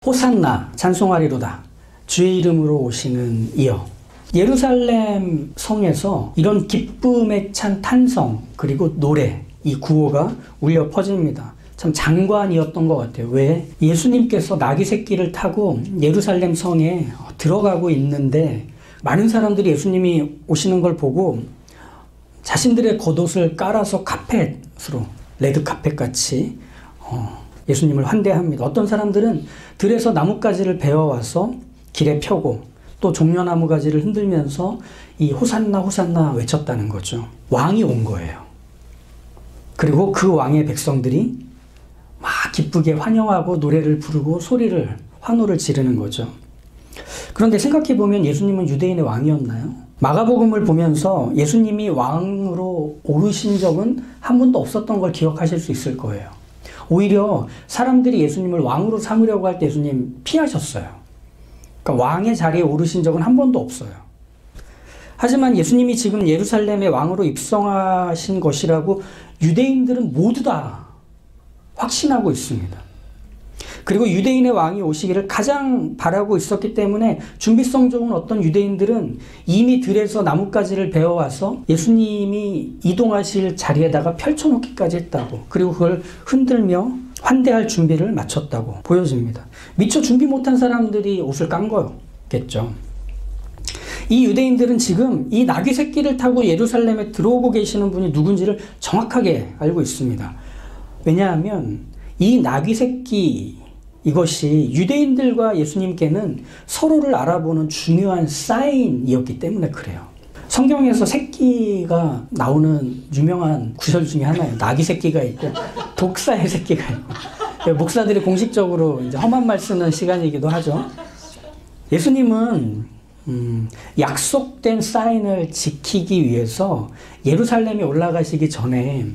호산나 찬송하리로다 주의 이름으로 오시는 이여. 예루살렘 성에서 이런 기쁨에 찬 탄성 그리고 노래, 이 구호가 울려 퍼집니다. 참 장관이었던 것 같아요. 왜? 예수님께서 나귀 새끼를 타고 예루살렘 성에 들어가고 있는데 많은 사람들이 예수님이 오시는 걸 보고 자신들의 겉옷을 깔아서 카펫으로, 레드카펫 같이 예수님을 환대합니다. 어떤 사람들은 들에서 나뭇가지를 베어와서 길에 펴고 또 종려나무 가지를 흔들면서 이 호산나 호산나 외쳤다는 거죠. 왕이 온 거예요. 그리고 그 왕의 백성들이 막 기쁘게 환영하고 노래를 부르고 소리를, 환호를 지르는 거죠. 그런데 생각해보면 예수님은 유대인의 왕이었나요? 마가복음을 보면서 예수님이 왕으로 오르신 적은 한 번도 없었던 걸 기억하실 수 있을 거예요. 오히려 사람들이 예수님을 왕으로 삼으려고 할 때 예수님 피하셨어요. 그러니까 왕의 자리에 오르신 적은 한 번도 없어요. 하지만 예수님이 지금 예루살렘의 왕으로 입성하신 것이라고 유대인들은 모두 다 확신하고 있습니다. 그리고 유대인의 왕이 오시기를 가장 바라고 있었기 때문에 준비성 좋은 어떤 유대인들은 이미 들에서 나뭇가지를 베어와서 예수님이 이동하실 자리에다가 펼쳐놓기까지 했다고, 그리고 그걸 흔들며 환대할 준비를 마쳤다고 보여집니다. 미처 준비 못한 사람들이 옷을 깐 거겠죠. 이 유대인들은 지금 이 나귀 새끼를 타고 예루살렘에 들어오고 계시는 분이 누군지를 정확하게 알고 있습니다. 왜냐하면 이 나귀 새끼, 이것이 유대인들과 예수님께는 서로를 알아보는 중요한 사인이었기 때문에 그래요. 성경에서 새끼가 나오는 유명한 구절 중에 하나예요. 나귀 새끼가 있고 독사의 새끼가 있고. 목사들이 공식적으로 이제 험한 말 쓰는 시간이기도 하죠. 예수님은 약속된 사인을 지키기 위해서 예루살렘에 올라가시기 전에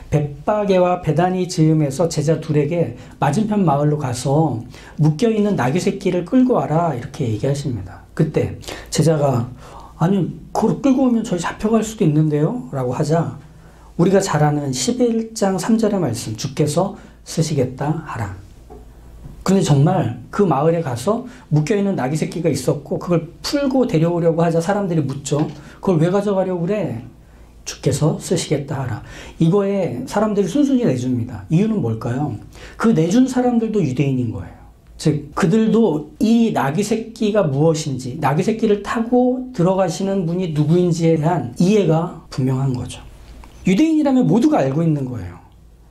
벳바게와 베다니 즈음에서 제자 둘에게 맞은편 마을로 가서 묶여있는 나귀 새끼를 끌고 와라 이렇게 얘기하십니다. 그때 제자가 아니 그걸 끌고 오면 저희 잡혀갈 수도 있는데요 라고 하자 우리가 잘 아는 11장 3절의 말씀, 주께서 쓰시겠다 하라. 그런데 정말 그 마을에 가서 묶여있는 나귀 새끼가 있었고 그걸 풀고 데려오려고 하자 사람들이 묻죠. 그걸 왜 가져가려고 그래? 주께서 쓰시겠다 하라. 이거에 사람들이 순순히 내줍니다. 이유는 뭘까요? 그 내준 사람들도 유대인인 거예요. 즉 그들도 이 나귀 새끼가 무엇인지, 나귀 새끼를 타고 들어가시는 분이 누구인지에 대한 이해가 분명한 거죠. 유대인이라면 모두가 알고 있는 거예요.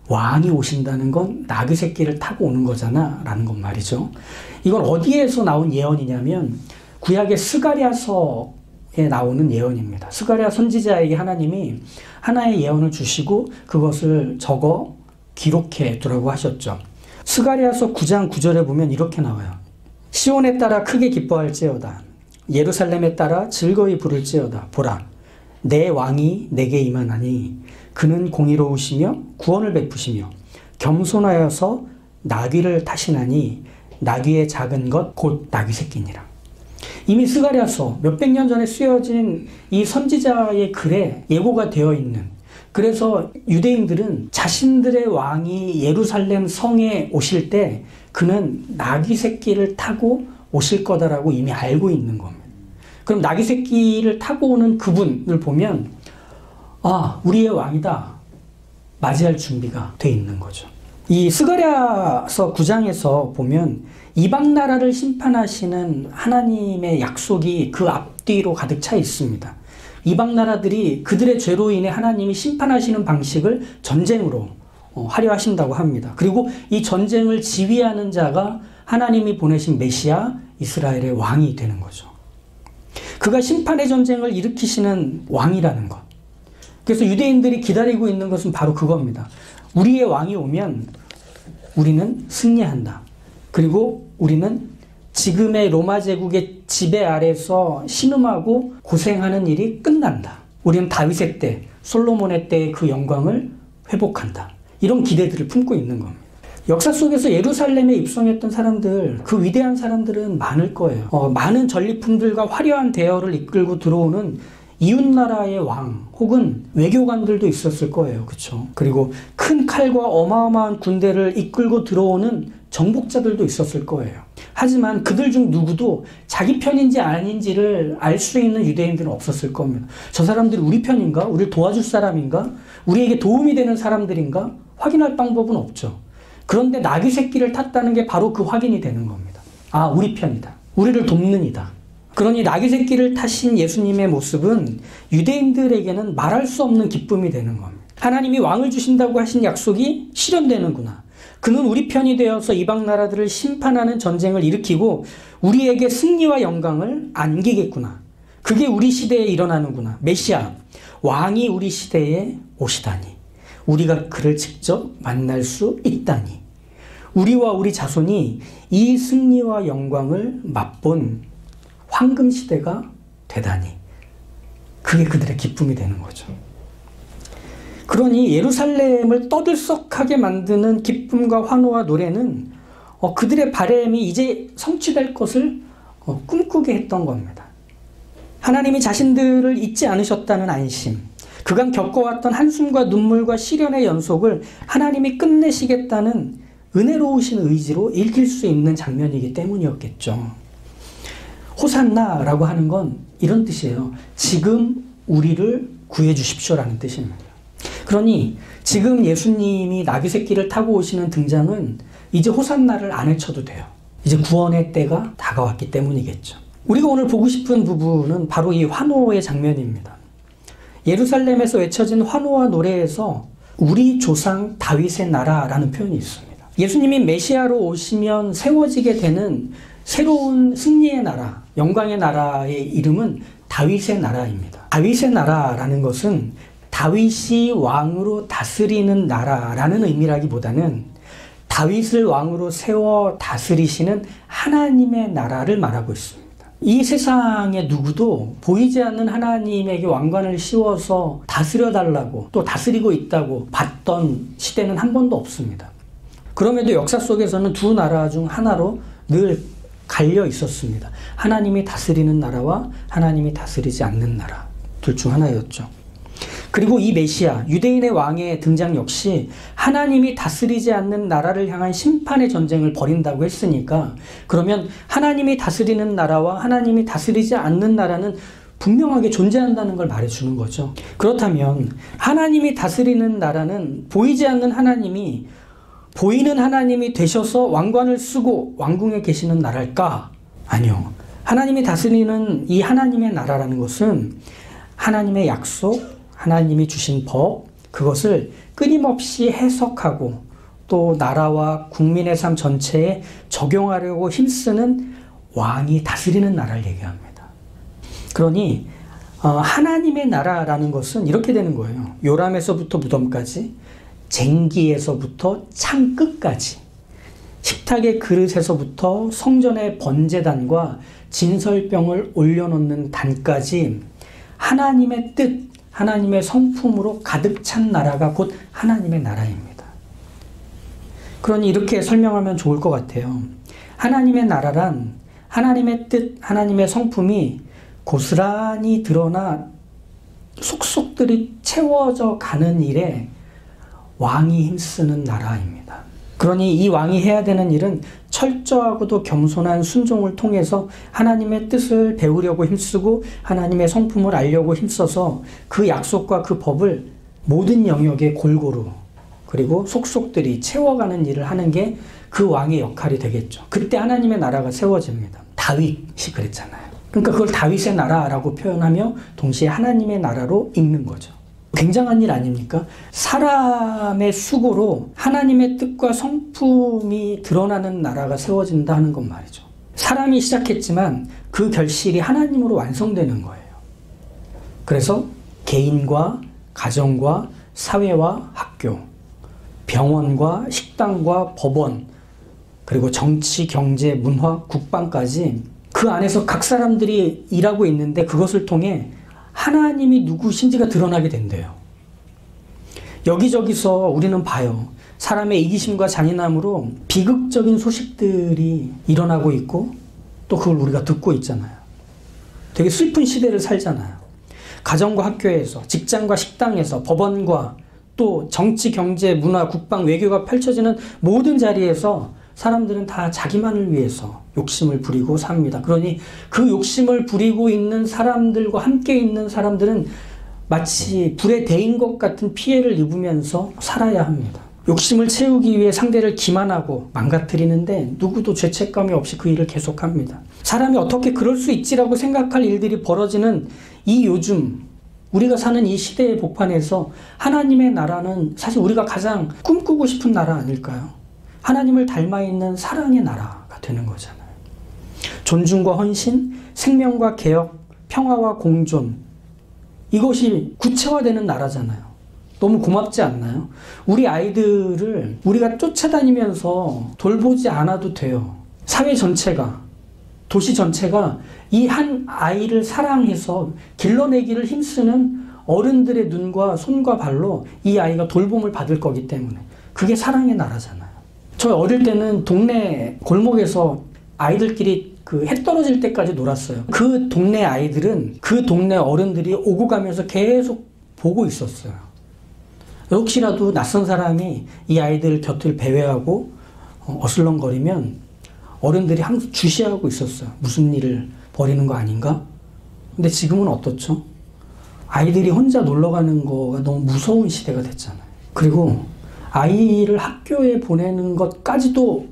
왕이 오신다는 건 나귀 새끼를 타고 오는 거잖아 라는 건 말이죠. 이건 어디에서 나온 예언이냐면 구약의 스가랴서 에 나오는 예언입니다. 스가랴 선지자에게 하나님이 하나의 예언을 주시고 그것을 적어 기록해 두라고 하셨죠. 스가랴서 9장 9절에 보면 이렇게 나와요. 시온에 따라 크게 기뻐할지어다. 예루살렘에 따라 즐거이 부를지어다. 보라, 내 왕이 내게 임하나니 그는 공의로우시며 구원을 베푸시며 겸손하여서 나귀를 타시나니 나귀의 작은 것 곧 나귀 새끼니라. 이미 스가랴서 몇백 년 전에 쓰여진 이 선지자의 글에 예고가 되어 있는, 그래서 유대인들은 자신들의 왕이 예루살렘 성에 오실 때 그는 나귀 새끼를 타고 오실 거다라고 이미 알고 있는 겁니다. 그럼 나귀 새끼를 타고 오는 그분을 보면 아, 우리의 왕이다 맞이할 준비가 돼 있는 거죠. 이 스가랴서 9장에서 보면 이방 나라를 심판하시는 하나님의 약속이 그 앞뒤로 가득 차 있습니다. 이방 나라들이 그들의 죄로 인해 하나님이 심판하시는 방식을 전쟁으로 하려 하신다고 합니다. 그리고 이 전쟁을 지휘하는 자가 하나님이 보내신 메시아 이스라엘의 왕이 되는 거죠. 그가 심판의 전쟁을 일으키시는 왕이라는 것. 그래서 유대인들이 기다리고 있는 것은 바로 그겁니다. 우리의 왕이 오면 우리는 승리한다. 그리고 우리는 지금의 로마 제국의 지배 아래서 신음하고 고생하는 일이 끝난다. 우리는 다윗의 때, 솔로몬의 때의 그 영광을 회복한다. 이런 기대들을 품고 있는 겁니다. 역사 속에서 예루살렘에 입성했던 사람들, 그 위대한 사람들은 많을 거예요. 많은 전리품들과 화려한 대여를 이끌고 들어오는 이웃나라의 왕 혹은 외교관들도 있었을 거예요. 그렇죠? 그리고 큰 칼과 어마어마한 군대를 이끌고 들어오는 정복자들도 있었을 거예요. 하지만 그들 중 누구도 자기 편인지 아닌지를 알 수 있는 유대인들은 없었을 겁니다. 저 사람들이 우리 편인가? 우리를 도와줄 사람인가? 우리에게 도움이 되는 사람들인가? 확인할 방법은 없죠. 그런데 나귀 새끼를 탔다는 게 바로 그 확인이 되는 겁니다. 아, 우리 편이다. 우리를 돕는 이다. 그러니 나귀 새끼를 타신 예수님의 모습은 유대인들에게는 말할 수 없는 기쁨이 되는 겁니다. 하나님이 왕을 주신다고 하신 약속이 실현되는구나. 그는 우리 편이 되어서 이방 나라들을 심판하는 전쟁을 일으키고 우리에게 승리와 영광을 안기겠구나. 그게 우리 시대에 일어나는구나. 메시아, 왕이 우리 시대에 오시다니. 우리가 그를 직접 만날 수 있다니. 우리와 우리 자손이 이 승리와 영광을 맛본 황금 시대가 되다니. 그게 그들의 기쁨이 되는 거죠. 그러니 예루살렘을 떠들썩하게 만드는 기쁨과 환호와 노래는 그들의 바람이 이제 성취될 것을 꿈꾸게 했던 겁니다. 하나님이 자신들을 잊지 않으셨다는 안심, 그간 겪어왔던 한숨과 눈물과 시련의 연속을 하나님이 끝내시겠다는 은혜로우신 의지로 읽힐 수 있는 장면이기 때문이었겠죠. 호산나라고 하는 건 이런 뜻이에요. 지금 우리를 구해 주십시오라는 뜻입니다. 그러니 지금 예수님이 나귀 새끼를 타고 오시는 등장은 이제 호산나를 안 외쳐도 돼요. 이제 구원의 때가 다가왔기 때문이겠죠. 우리가 오늘 보고 싶은 부분은 바로 이 환호의 장면입니다. 예루살렘에서 외쳐진 환호와 노래에서 우리 조상 다윗의 나라라는 표현이 있습니다. 예수님이 메시아로 오시면 세워지게 되는 새로운 승리의 나라, 영광의 나라의 이름은 다윗의 나라입니다. 다윗의 나라라는 것은 다윗이 왕으로 다스리는 나라라는 의미라기보다는 다윗을 왕으로 세워 다스리시는 하나님의 나라를 말하고 있습니다. 이 세상에 누구도 보이지 않는 하나님에게 왕관을 씌워서 다스려달라고 또 다스리고 있다고 봤던 시대는 한 번도 없습니다. 그럼에도 역사 속에서는 두 나라 중 하나로 늘 갈려 있었습니다. 하나님이 다스리는 나라와 하나님이 다스리지 않는 나라, 둘 중 하나였죠. 그리고 이 메시아, 유대인의 왕의 등장 역시 하나님이 다스리지 않는 나라를 향한 심판의 전쟁을 벌인다고 했으니까 그러면 하나님이 다스리는 나라와 하나님이 다스리지 않는 나라는 분명하게 존재한다는 걸 말해주는 거죠. 그렇다면 하나님이 다스리는 나라는 보이지 않는 하나님이 보이는 하나님이 되셔서 왕관을 쓰고 왕궁에 계시는 나라일까? 아니요. 하나님이 다스리는 이 하나님의 나라라는 것은 하나님의 약속, 하나님이 주신 법, 그것을 끊임없이 해석하고 또 나라와 국민의 삶 전체에 적용하려고 힘쓰는 왕이 다스리는 나라를 얘기합니다. 그러니 하나님의 나라라는 것은 이렇게 되는 거예요. 요람에서부터 무덤까지, 쟁기에서부터 창 끝까지, 식탁의 그릇에서부터 성전의 번제단과 진설병을 올려놓는 단까지 하나님의 뜻, 하나님의 성품으로 가득 찬 나라가 곧 하나님의 나라입니다. 그러니 이렇게 설명하면 좋을 것 같아요. 하나님의 나라란 하나님의 뜻, 하나님의 성품이 고스란히 드러나 속속들이 채워져 가는 일에 왕이 힘쓰는 나라입니다. 그러니 이 왕이 해야 되는 일은 철저하고도 겸손한 순종을 통해서 하나님의 뜻을 배우려고 힘쓰고 하나님의 성품을 알려고 힘써서 그 약속과 그 법을 모든 영역에 골고루 그리고 속속들이 채워가는 일을 하는 게 그 왕의 역할이 되겠죠. 그때 하나님의 나라가 세워집니다. 다윗이 그랬잖아요. 그러니까 그걸 다윗의 나라라고 표현하며 동시에 하나님의 나라로 읽는 거죠. 굉장한 일 아닙니까? 사람의 수고로 하나님의 뜻과 성품이 드러나는 나라가 세워진다 하는 건 말이죠. 사람이 시작했지만 그 결실이 하나님으로 완성되는 거예요. 그래서 개인과 가정과 사회와 학교, 병원과 식당과 법원, 그리고 정치, 경제, 문화, 국방까지 그 안에서 각 사람들이 일하고 있는데 그것을 통해 하나님이 누구신지가 드러나게 된대요. 여기저기서 우리는 봐요. 사람의 이기심과 잔인함으로 비극적인 소식들이 일어나고 있고 또 그걸 우리가 듣고 있잖아요. 되게 슬픈 시대를 살잖아요. 가정과 학교에서, 직장과 식당에서, 법원과 또 정치, 경제, 문화, 국방, 외교가 펼쳐지는 모든 자리에서 사람들은 다 자기만을 위해서 욕심을 부리고 삽니다. 그러니 그 욕심을 부리고 있는 사람들과 함께 있는 사람들은 마치 불에 데인 것 같은 피해를 입으면서 살아야 합니다. 욕심을 채우기 위해 상대를 기만하고 망가뜨리는데 누구도 죄책감이 없이 그 일을 계속합니다. 사람이 어떻게 그럴 수 있지라고 생각할 일들이 벌어지는 이 요즘 우리가 사는 이 시대의 복판에서 하나님의 나라는 사실 우리가 가장 꿈꾸고 싶은 나라 아닐까요? 하나님을 닮아 있는 사랑의 나라가 되는 거잖아요. 존중과 헌신, 생명과 개혁, 평화와 공존, 이것이 구체화되는 나라잖아요. 너무 고맙지 않나요? 우리 아이들을 우리가 쫓아다니면서 돌보지 않아도 돼요. 사회 전체가, 도시 전체가 이 한 아이를 사랑해서 길러내기를 힘쓰는 어른들의 눈과 손과 발로 이 아이가 돌봄을 받을 거기 때문에 그게 사랑의 나라잖아요. 저 어릴 때는 동네 골목에서 아이들끼리 그 해 떨어질 때까지 놀았어요. 그 동네 아이들은 그 동네 어른들이 오고 가면서 계속 보고 있었어요. 혹시라도 낯선 사람이 이 아이들 곁을 배회하고 어슬렁거리면 어른들이 항상 주시하고 있었어요. 무슨 일을 벌이는 거 아닌가? 근데 지금은 어떻죠? 아이들이 혼자 놀러 가는 거가 너무 무서운 시대가 됐잖아요. 그리고 아이를 학교에 보내는 것까지도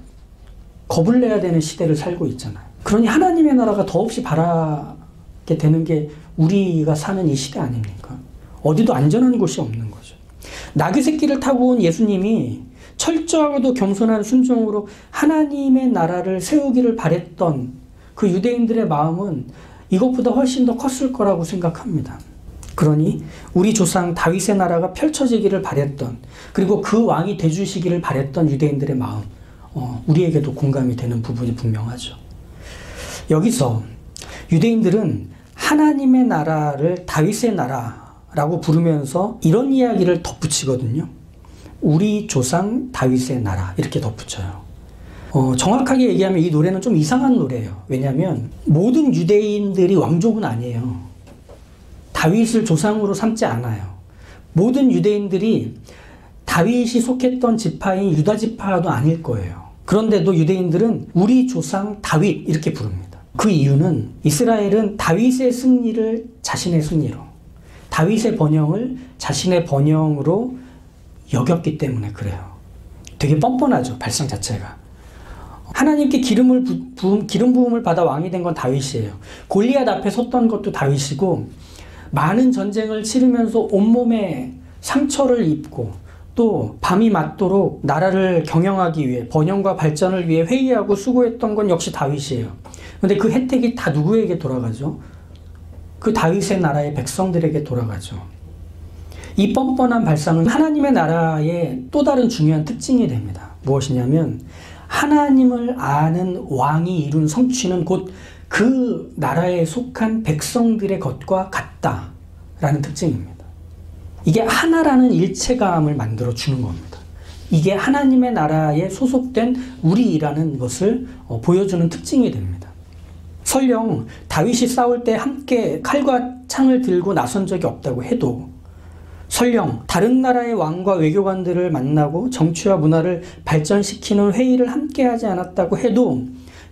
겁을 내야 되는 시대를 살고 있잖아요. 그러니 하나님의 나라가 더없이 바라게 되는 게 우리가 사는 이 시대 아닙니까? 어디도 안전한 곳이 없는 거죠. 나귀 새끼를 타고 온 예수님이 철저하고도 겸손한 순종으로 하나님의 나라를 세우기를 바랬던 그 유대인들의 마음은 이것보다 훨씬 더 컸을 거라고 생각합니다. 그러니 우리 조상 다윗의 나라가 펼쳐지기를 바랬던, 그리고 그 왕이 되주시기를 바랬던 유대인들의 마음, 우리에게도 공감이 되는 부분이 분명하죠. 여기서 유대인들은 하나님의 나라를 다윗의 나라라고 부르면서 이런 이야기를 덧붙이거든요. 우리 조상 다윗의 나라, 이렇게 덧붙여요. 정확하게 얘기하면 이 노래는 좀 이상한 노래예요. 왜냐하면 모든 유대인들이 왕족은 아니에요. 다윗을 조상으로 삼지 않아요. 모든 유대인들이 다윗이 속했던 지파인 유다 지파도 아닐 거예요. 그런데도 유대인들은 우리 조상 다윗 이렇게 부릅니다. 그 이유는 이스라엘은 다윗의 승리를 자신의 승리로, 다윗의 번영을 자신의 번영으로 여겼기 때문에 그래요. 되게 뻔뻔하죠, 발상 자체가. 하나님께 기름 부음을 받아 왕이 된 건 다윗이에요. 골리앗 앞에 섰던 것도 다윗이고, 많은 전쟁을 치르면서 온몸에 상처를 입고 또 밤이 맞도록 나라를 경영하기 위해, 번영과 발전을 위해 회의하고 수고했던 건 역시 다윗이에요. 그런데 그 혜택이 다 누구에게 돌아가죠? 그 다윗의 나라의 백성들에게 돌아가죠. 이 뻔뻔한 발상은 하나님의 나라의 또 다른 중요한 특징이 됩니다. 무엇이냐면 하나님을 아는 왕이 이룬 성취는 곧 그 나라에 속한 백성들의 것과 같다라는 특징입니다. 이게 하나라는 일체감을 만들어 주는 겁니다. 이게 하나님의 나라에 소속된 우리라는 것을 보여주는 특징이 됩니다. 설령 다윗이 싸울 때 함께 칼과 창을 들고 나선 적이 없다고 해도, 설령 다른 나라의 왕과 외교관들을 만나고 정치와 문화를 발전시키는 회의를 함께 하지 않았다고 해도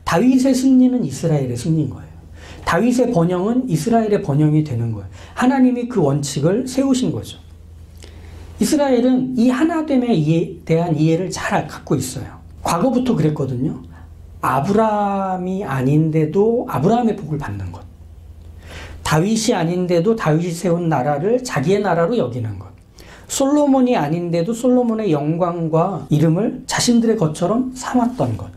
다윗의 승리는 이스라엘의 승리인 거예요. 다윗의 번영은 이스라엘의 번영이 되는 거예요. 하나님이 그 원칙을 세우신 거죠. 이스라엘은 이 하나됨에 대한 이해를 잘 갖고 있어요. 과거부터 그랬거든요. 아브라함이 아닌데도 아브라함의 복을 받는 것. 다윗이 아닌데도 다윗이 세운 나라를 자기의 나라로 여기는 것. 솔로몬이 아닌데도 솔로몬의 영광과 이름을 자신들의 것처럼 삼았던 것.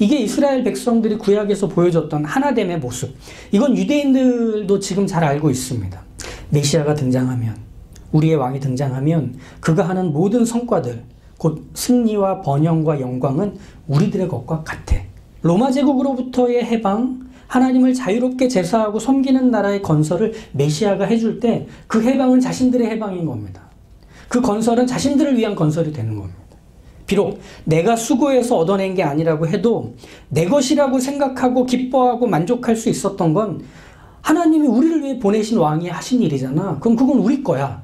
이게 이스라엘 백성들이 구약에서 보여줬던 하나됨의 모습. 이건 유대인들도 지금 잘 알고 있습니다. 메시아가 등장하면, 우리의 왕이 등장하면 그가 하는 모든 성과들, 곧 승리와 번영과 영광은 우리들의 것과 같아. 로마 제국으로부터의 해방, 하나님을 자유롭게 제사하고 섬기는 나라의 건설을 메시아가 해줄 때 그 해방은 자신들의 해방인 겁니다. 그 건설은 자신들을 위한 건설이 되는 겁니다. 비록 내가 수고해서 얻어낸 게 아니라고 해도 내 것이라고 생각하고 기뻐하고 만족할 수 있었던 건 하나님이 우리를 위해 보내신 왕이 하신 일이잖아. 그럼 그건 우리 거야.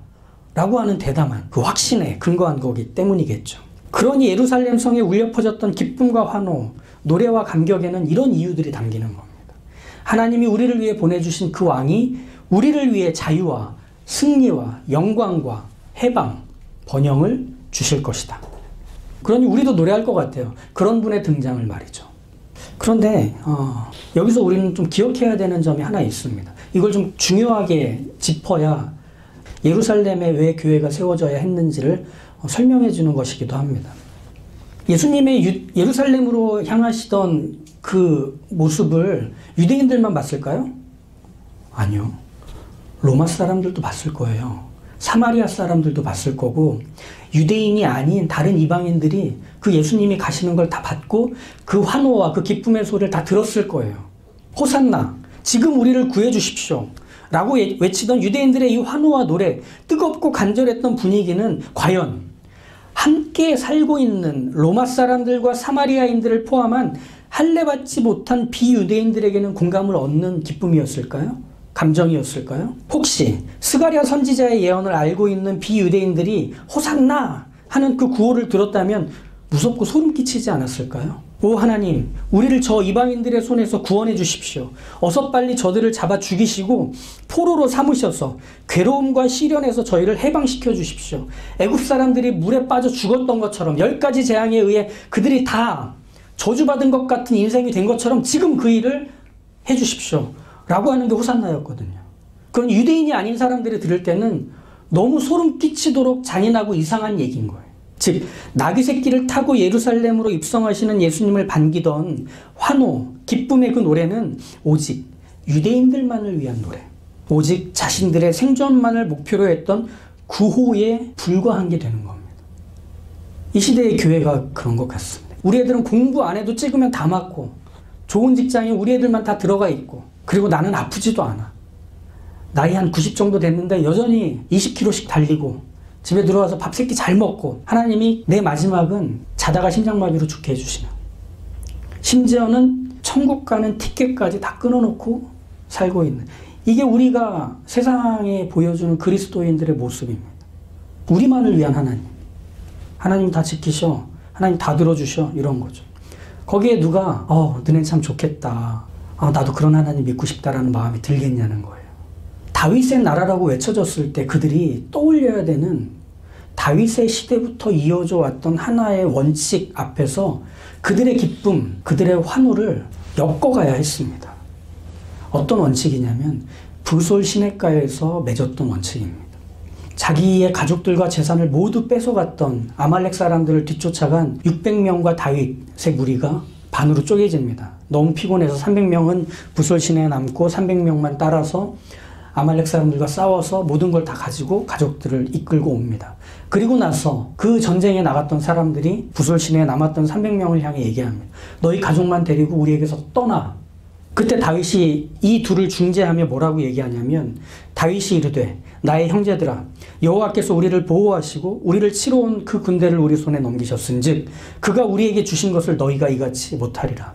라고 하는 대담한 그 확신에 근거한 거기 때문이겠죠. 그러니 예루살렘 성에 울려 퍼졌던 기쁨과 환호, 노래와 감격에는 이런 이유들이 담기는 겁니다. 하나님이 우리를 위해 보내주신 그 왕이 우리를 위해 자유와 승리와 영광과 해방, 번영을 주실 것이다. 그러니 우리도 노래할 것 같아요. 그런 분의 등장을 말이죠. 그런데 여기서 우리는 좀 기억해야 되는 점이 하나 있습니다. 이걸 좀 중요하게 짚어야 예루살렘에 왜 교회가 세워져야 했는지를 설명해 주는 것이기도 합니다. 예수님의 예루살렘으로 향하시던 그 모습을 유대인들만 봤을까요? 아니요. 로마 사람들도 봤을 거예요. 사마리아 사람들도 봤을 거고 유대인이 아닌 다른 이방인들이 그 예수님이 가시는 걸 다 봤고 그 환호와 그 기쁨의 소리를 다 들었을 거예요. 호산나, 지금 우리를 구해 주십시오. 라고 외치던 유대인들의 이 환호와 노래, 뜨겁고 간절했던 분위기는 과연 함께 살고 있는 로마 사람들과 사마리아인들을 포함한 할례받지 못한 비유대인들에게는 공감을 얻는 기쁨이었을까요? 감정이었을까요? 혹시 스가랴 선지자의 예언을 알고 있는 비유대인들이 호산나 하는 그 구호를 들었다면 무섭고 소름 끼치지 않았을까요? 오 하나님, 우리를 저 이방인들의 손에서 구원해 주십시오. 어서 빨리 저들을 잡아 죽이시고 포로로 삼으셔서 괴로움과 시련에서 저희를 해방시켜 주십시오. 애굽 사람들이 물에 빠져 죽었던 것처럼 10가지 재앙에 의해 그들이 다 저주받은 것 같은 인생이 된 것처럼 지금 그 일을 해 주십시오. 라고 하는 게 호산나였거든요. 그런 유대인이 아닌 사람들이 들을 때는 너무 소름 끼치도록 잔인하고 이상한 얘기인 거예요. 즉 나귀 새끼를 타고 예루살렘으로 입성하시는 예수님을 반기던 환호, 기쁨의 그 노래는 오직 유대인들만을 위한 노래, 오직 자신들의 생존만을 목표로 했던 구호에 불과한 게 되는 겁니다. 이 시대의 교회가 그런 것 같습니다. 우리 애들은 공부 안 해도 찍으면 다 맞고 좋은 직장에 우리 애들만 다 들어가 있고 그리고 나는 아프지도 않아. 나이 한 90 정도 됐는데 여전히 20km씩 달리고 집에 들어와서 밥 세끼 잘 먹고 하나님이 내 마지막은 자다가 심장마비로 죽게 해주시나. 심지어는 천국 가는 티켓까지 다 끊어놓고 살고 있는. 이게 우리가 세상에 보여주는 그리스도인들의 모습입니다. 우리만을 위한 하나님. 하나님 다 지키셔. 하나님 다 들어주셔. 이런 거죠. 거기에 누가 너넨 참 좋겠다. 나도 그런 하나님 믿고 싶다라는 마음이 들겠냐는 거예요. 다윗의 나라라고 외쳐졌을 때 그들이 떠올려야 되는 다윗의 시대부터 이어져 왔던 하나의 원칙 앞에서 그들의 기쁨, 그들의 환호를 엮어가야 했습니다. 어떤 원칙이냐면 부솔 시냇가에서 맺었던 원칙입니다. 자기의 가족들과 재산을 모두 뺏어갔던 아말렉 사람들을 뒤쫓아간 600명과 다윗의 무리가 반으로 쪼개집니다. 너무 피곤해서 300명은 부솔 시내에 남고 300명만 따라서 아말렉 사람들과 싸워서 모든 걸 다 가지고 가족들을 이끌고 옵니다. 그리고 나서 그 전쟁에 나갔던 사람들이 부솔 시내에 남았던 300명을 향해 얘기합니다. 너희 가족만 데리고 우리에게서 떠나. 그때 다윗이 이 둘을 중재하며 뭐라고 얘기하냐면 다윗이 이르되 나의 형제들아 여호와께서 우리를 보호하시고 우리를 치러 온 그 군대를 우리 손에 넘기셨은즉 그가 우리에게 주신 것을 너희가 이같이 못하리라.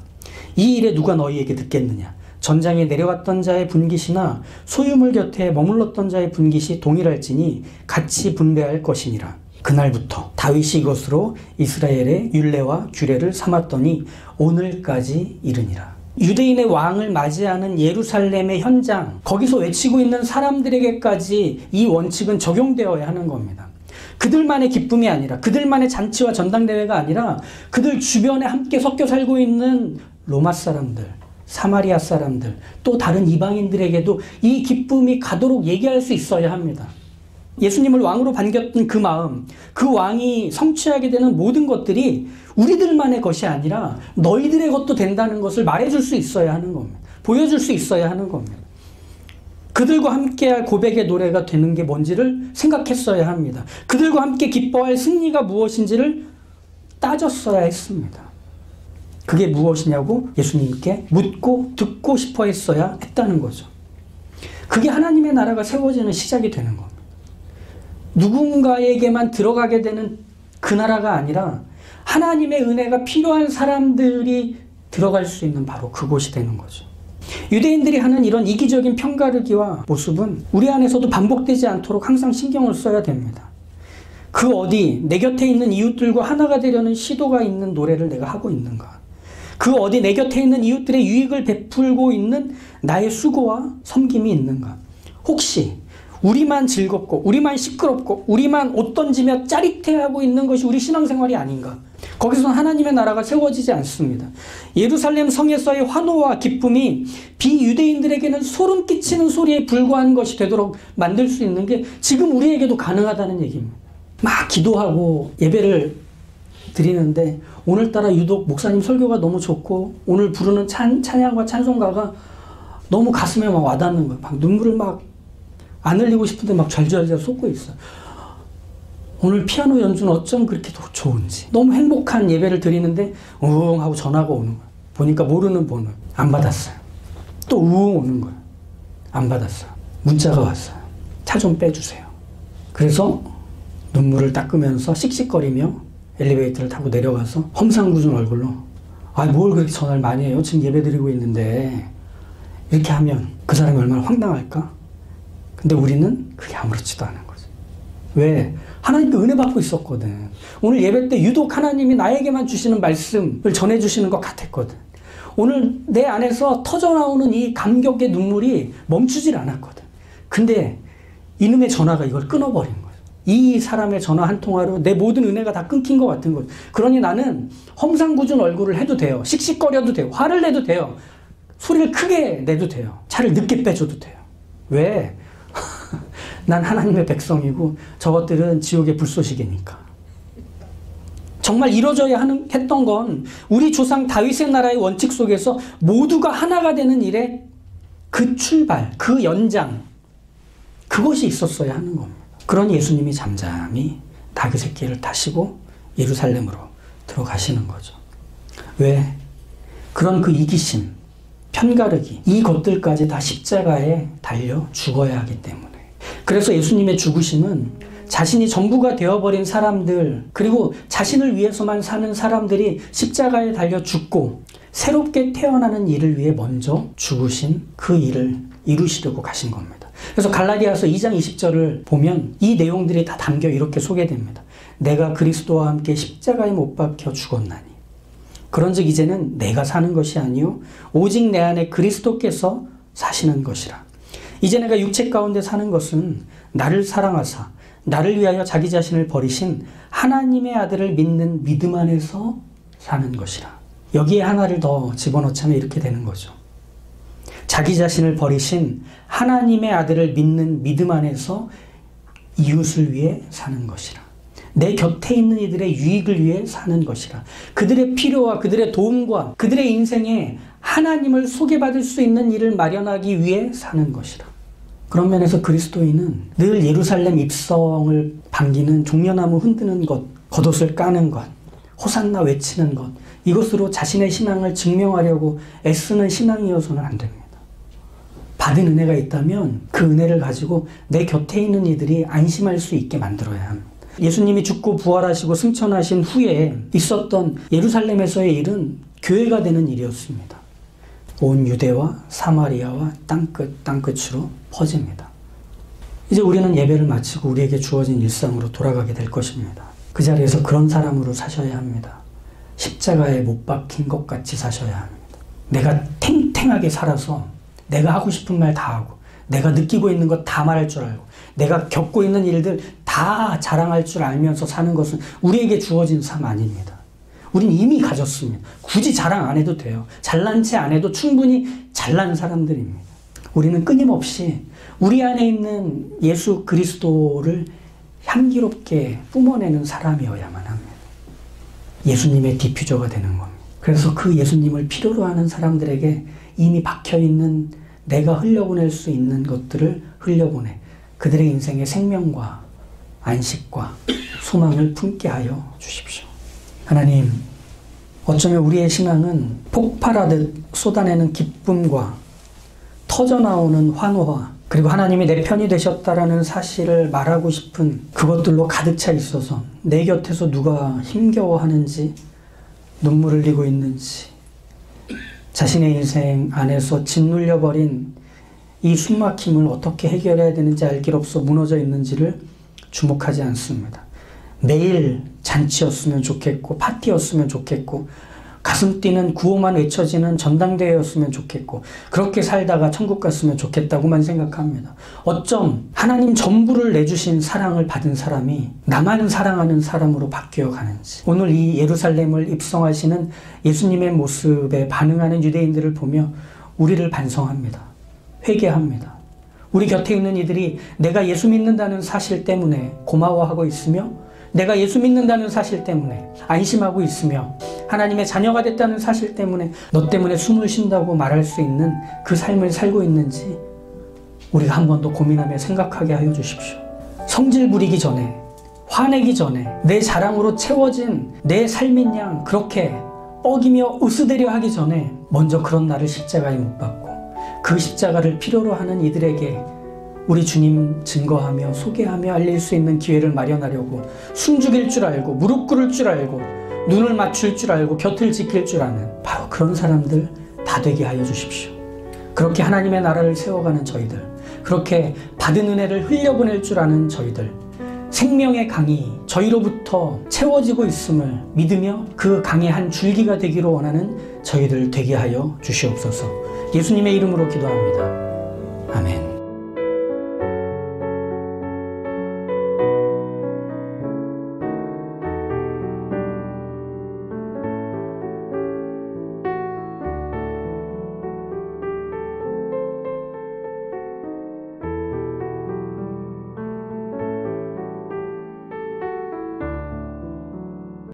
이 일에 누가 너희에게 듣겠느냐. 전장에 내려갔던 자의 분깃이나 소유물 곁에 머물렀던 자의 분깃이 동일할지니 같이 분배할 것이니라. 그날부터 다윗이 이것으로 이스라엘의 율례와 규례를 삼았더니 오늘까지 이르니라. 유대인의 왕을 맞이하는 예루살렘의 현장, 거기서 외치고 있는 사람들에게까지 이 원칙은 적용되어야 하는 겁니다. 그들만의 기쁨이 아니라, 그들만의 잔치와 전당대회가 아니라 그들 주변에 함께 섞여 살고 있는 로마 사람들, 사마리아 사람들, 또 다른 이방인들에게도 이 기쁨이 가도록 얘기할 수 있어야 합니다. 예수님을 왕으로 반겼던 그 마음, 그 왕이 성취하게 되는 모든 것들이 우리들만의 것이 아니라 너희들의 것도 된다는 것을 말해줄 수 있어야 하는 겁니다. 보여줄 수 있어야 하는 겁니다. 그들과 함께할 고백의 노래가 되는 게 뭔지를 생각했어야 합니다. 그들과 함께 기뻐할 승리가 무엇인지를 따졌어야 했습니다. 그게 무엇이냐고 예수님께 묻고 듣고 싶어 했어야 했다는 거죠. 그게 하나님의 나라가 세워지는 시작이 되는 겁니다. 누군가에게만 들어가게 되는 그 나라가 아니라 하나님의 은혜가 필요한 사람들이 들어갈 수 있는 바로 그곳이 되는 거죠. 유대인들이 하는 이런 이기적인 편가르기와 모습은 우리 안에서도 반복되지 않도록 항상 신경을 써야 됩니다. 그 어디 내 곁에 있는 이웃들과 하나가 되려는 시도가 있는 노래를 내가 하고 있는가? 그 어디 내 곁에 있는 이웃들의 유익을 베풀고 있는 나의 수고와 섬김이 있는가? 혹시 우리만 즐겁고 우리만 시끄럽고 우리만 옷 던지며 짜릿해하고 있는 것이 우리 신앙생활이 아닌가? 거기서는 하나님의 나라가 세워지지 않습니다. 예루살렘 성에서의 환호와 기쁨이 비유대인들에게는 소름 끼치는 소리에 불과한 것이 되도록 만들 수 있는 게 지금 우리에게도 가능하다는 얘기입니다. 막 기도하고 예배를 드리는데 오늘따라 유독 목사님 설교가 너무 좋고 오늘 부르는 찬양과 찬송가가 너무 가슴에 막 와닿는 거예요. 막 눈물을 막 안 흘리고 싶은데 막 잘잘잘 쏟고 있어요. 오늘 피아노 연주는 어쩜 그렇게 좋은지. 너무 행복한 예배를 드리는데 우웅 하고 전화가 오는 거예요. 보니까 모르는 번호. 안 받았어요. 또 우웅 오는 거예요. 안 받았어요. 문자가 왔어요. 차 좀 빼주세요. 그래서 눈물을 닦으면서 씩씩거리며 엘리베이터를 타고 내려가서 험상궂은 얼굴로 뭘 그렇게 전화를 많이 해요? 지금 예배 드리고 있는데. 이렇게 하면 그 사람이 얼마나 황당할까? 근데 우리는 그게 아무렇지도 않은 거죠. 왜? 하나님께 은혜 받고 있었거든. 오늘 예배 때 유독 하나님이 나에게만 주시는 말씀을 전해주시는 것 같았거든. 오늘 내 안에서 터져나오는 이 감격의 눈물이 멈추질 않았거든. 근데 이놈의 전화가 이걸 끊어버린 거예요. 이 사람의 전화 한 통화로 내 모든 은혜가 다 끊긴 것 같은 거예요. 그러니 나는 험상궂은 얼굴을 해도 돼요. 씩씩거려도 돼요. 화를 내도 돼요. 소리를 크게 내도 돼요. 차를 늦게 빼줘도 돼요. 왜? 난 하나님의 백성이고 저것들은 지옥의 불쏘시개니까. 정말 이루어져야 했던 건 우리 조상 다윗의 나라의 원칙 속에서 모두가 하나가 되는 일의 그 출발, 그 연장, 그것이 있었어야 하는 겁니다. 그러니 예수님이 잠잠히 닭의 새끼를 타시고 예루살렘으로 들어가시는 거죠. 왜? 그런 그 이기심, 편가르기, 이 것들까지 다 십자가에 달려 죽어야 하기 때문에. 그래서 예수님의 죽으심은 자신이 전부가 되어버린 사람들, 그리고 자신을 위해서만 사는 사람들이 십자가에 달려 죽고 새롭게 태어나는 일을 위해 먼저 죽으신 그 일을 이루시려고 가신 겁니다. 그래서 갈라디아서 2장 20절을 보면 이 내용들이 다 담겨 이렇게 소개됩니다. 내가 그리스도와 함께 십자가에 못 박혀 죽었나니 그런즉 이제는 내가 사는 것이 아니요 오직 내 안에 그리스도께서 사시는 것이라. 이제 내가 육체 가운데 사는 것은 나를 사랑하사 나를 위하여 자기 자신을 버리신 하나님의 아들을 믿는 믿음 안에서 사는 것이라. 여기에 하나를 더 집어넣자면 이렇게 되는 거죠. 자기 자신을 버리신 하나님의 아들을 믿는 믿음 안에서 이웃을 위해 사는 것이라. 내 곁에 있는 이들의 유익을 위해 사는 것이라. 그들의 필요와 그들의 도움과 그들의 인생에 하나님을 소개받을 수 있는 일을 마련하기 위해 사는 것이라. 그런 면에서 그리스도인은 늘 예루살렘 입성을 반기는 종려나무 흔드는 것, 겉옷을 까는 것, 호산나 외치는 것, 이것으로 자신의 신앙을 증명하려고 애쓰는 신앙이어서는 안 됩니다. 받은 은혜가 있다면 그 은혜를 가지고 내 곁에 있는 이들이 안심할 수 있게 만들어야 합니다. 예수님이 죽고 부활하시고 승천하신 후에 있었던 예루살렘에서의 일은 교회가 되는 일이었습니다. 온 유대와 사마리아와 땅끝으로 퍼집니다. 이제 우리는 예배를 마치고 우리에게 주어진 일상으로 돌아가게 될 것입니다. 그 자리에서 그런 사람으로 사셔야 합니다. 십자가에 못 박힌 것 같이 사셔야 합니다. 내가 탱탱하게 살아서 내가 하고 싶은 말 다 하고 내가 느끼고 있는 것 다 말할 줄 알고 내가 겪고 있는 일들 다 자랑할 줄 알면서 사는 것은 우리에게 주어진 삶 아닙니다. 우린 이미 가졌습니다. 굳이 자랑 안 해도 돼요. 잘난 체 안 해도 충분히 잘난 사람들입니다. 우리는 끊임없이 우리 안에 있는 예수 그리스도를 향기롭게 뿜어내는 사람이어야만 합니다. 예수님의 디퓨저가 되는 겁니다. 그래서 그 예수님을 필요로 하는 사람들에게 이미 박혀있는 내가 흘려보낼 수 있는 것들을 흘려보내 그들의 인생에 생명과 안식과 소망을 품게 하여 주십시오. 하나님, 어쩌면 우리의 신앙은 폭발하듯 쏟아내는 기쁨과 터져나오는 환호와 그리고 하나님이 내 편이 되셨다라는 사실을 말하고 싶은 그것들로 가득 차 있어서 내 곁에서 누가 힘겨워하는지 눈물을 흘리고 있는지 자신의 인생 안에서 짓눌려버린 이 숨막힘을 어떻게 해결해야 되는지 알 길 없어 무너져 있는지를 주목하지 않습니다. 매일 잔치였으면 좋겠고 파티였으면 좋겠고 가슴 뛰는 구호만 외쳐지는 전당대회였으면 좋겠고 그렇게 살다가 천국 갔으면 좋겠다고만 생각합니다. 어쩜 하나님 전부를 내주신 사랑을 받은 사람이 나만 사랑하는 사람으로 바뀌어 가는지, 오늘 이 예루살렘을 입성하시는 예수님의 모습에 반응하는 유대인들을 보며 우리를 반성합니다. 회개합니다. 우리 곁에 있는 이들이 내가 예수 믿는다는 사실 때문에 고마워하고 있으며, 내가 예수 믿는다는 사실 때문에 안심하고 있으며, 하나님의 자녀가 됐다는 사실 때문에 너 때문에 숨을 쉰다고 말할 수 있는 그 삶을 살고 있는지 우리가 한 번 더 고민하며 생각하게 하여 주십시오. 성질 부리기 전에, 화내기 전에, 내 자랑으로 채워진 내 삶인 양 그렇게 뻐기며 으스대려 하기 전에 먼저 그런 나를 십자가에 못 박고 그 십자가를 필요로 하는 이들에게 우리 주님 증거하며 소개하며 알릴 수 있는 기회를 마련하려고 숨죽일 줄 알고 무릎 꿇을 줄 알고 눈을 맞출 줄 알고 곁을 지킬 줄 아는 바로 그런 사람들 다 되게 하여 주십시오. 그렇게 하나님의 나라를 세워가는 저희들, 그렇게 받은 은혜를 흘려보낼 줄 아는 저희들, 생명의 강이 저희로부터 채워지고 있음을 믿으며 그 강의 한 줄기가 되기로 원하는 저희들 되게 하여 주시옵소서. 예수님의 이름으로 기도합니다. 아멘.